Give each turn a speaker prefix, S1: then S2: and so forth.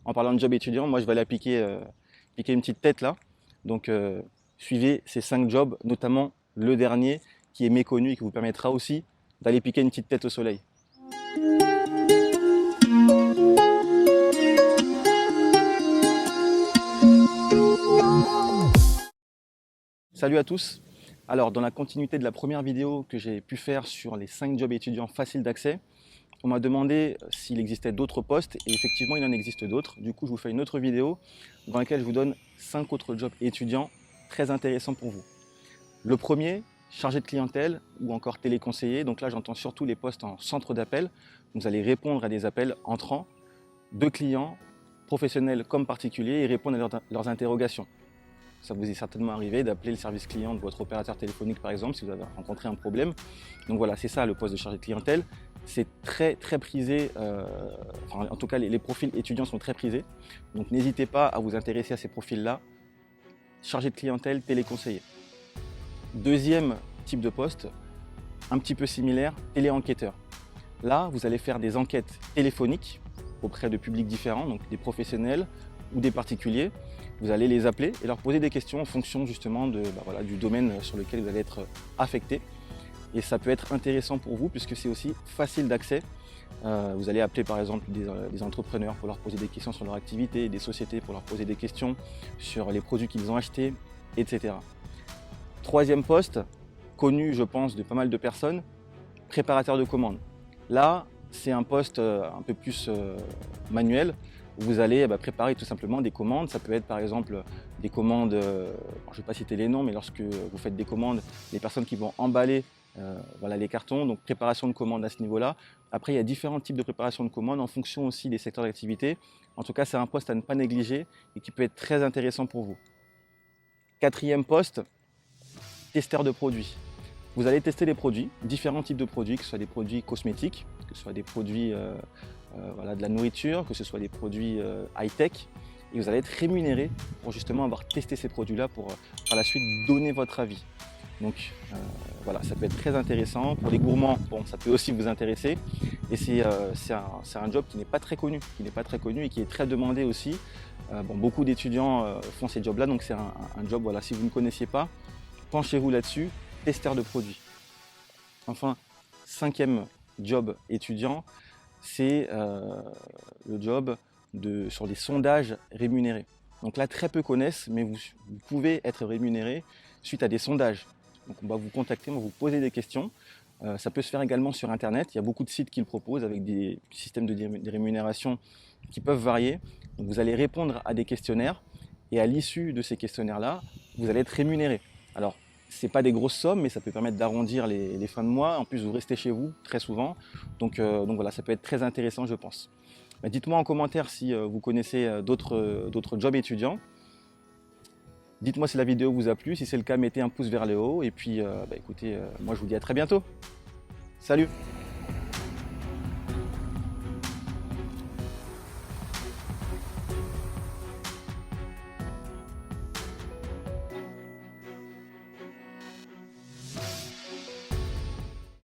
S1: En parlant de job étudiant, moi je vais aller piquer une petite tête là. Donc suivez ces 5 jobs, notamment le dernier qui est méconnu et qui vous permettra aussi d'aller piquer une petite tête au soleil. Salut à tous. Alors dans la continuité de la première vidéo que j'ai pu faire sur les 5 jobs étudiants faciles d'accès, on m'a demandé s'il existait d'autres postes et effectivement il en existe d'autres. Du coup je vous fais une autre vidéo dans laquelle je vous donne 5 autres jobs étudiants très intéressants pour vous. Le premier, chargé de clientèle ou encore téléconseiller. Donc là j'entends surtout les postes en centre d'appel. Vous allez répondre à des appels entrants de clients, professionnels comme particuliers, et répondre à leurs interrogations. Ça vous est certainement arrivé d'appeler le service client de votre opérateur téléphonique par exemple si vous avez rencontré un problème. Donc voilà, c'est ça le poste de chargé de clientèle. C'est très prisé, en tout cas les profils étudiants sont très prisés. Donc n'hésitez pas à vous intéresser à ces profils-là. Chargé de clientèle, téléconseiller. Deuxième type de poste, un petit peu similaire, téléenquêteur. Là, vous allez faire des enquêtes téléphoniques auprès de publics différents, donc des professionnels ou des particuliers. Vous allez les appeler et leur poser des questions en fonction justement du domaine sur lequel vous allez être affecté. Et ça peut être intéressant pour vous puisque c'est aussi facile d'accès. Vous allez appeler par exemple des entrepreneurs pour leur poser des questions sur leur activité, des sociétés pour leur poser des questions sur les produits qu'ils ont achetés, etc. Troisième poste, connu je pense de pas mal de personnes, préparateur de commandes. Là, c'est un poste un peu plus manuel. Vous allez préparer tout simplement des commandes. Ça peut être par exemple des commandes, je ne vais pas citer les noms, mais lorsque vous faites des commandes, les personnes qui vont emballer les cartons, donc préparation de commandes à ce niveau-là. Après, il y a différents types de préparation de commandes en fonction aussi des secteurs d'activité. En tout cas, c'est un poste à ne pas négliger et qui peut être très intéressant pour vous. Quatrième poste, testeur de produits. Vous allez tester des produits, différents types de produits, que ce soit des produits cosmétiques, que ce soit des produits de la nourriture, que ce soit des produits high-tech. Et vous allez être rémunéré pour justement avoir testé ces produits-là pour par la suite donner votre avis. Donc voilà, ça peut être très intéressant. Pour les gourmands, bon, ça peut aussi vous intéresser. Et c'est un job qui n'est pas très connu, et qui est très demandé aussi. Beaucoup d'étudiants font ces jobs-là, donc c'est un job, voilà, si vous ne connaissiez pas, penchez-vous là-dessus, testeur de produits. Enfin, cinquième job étudiant, c'est le job sur des sondages rémunérés. Donc là, très peu connaissent, mais vous pouvez être rémunéré suite à des sondages. Donc on va vous contacter, on va vous poser des questions. Ça peut se faire également sur Internet. Il y a beaucoup de sites qui le proposent avec des systèmes de rémunération qui peuvent varier. Donc vous allez répondre à des questionnaires et à l'issue de ces questionnaires-là, vous allez être rémunéré. Alors, ce n'est pas des grosses sommes, mais ça peut permettre d'arrondir les fins de mois. En plus, vous restez chez vous très souvent. Donc voilà, ça peut être très intéressant, je pense. Dites-moi en commentaire si vous connaissez d'autres jobs étudiants. Dites-moi si la vidéo vous a plu. Si c'est le cas, mettez un pouce vers le haut. Et puis, écoutez, moi je vous dis à très bientôt. Salut!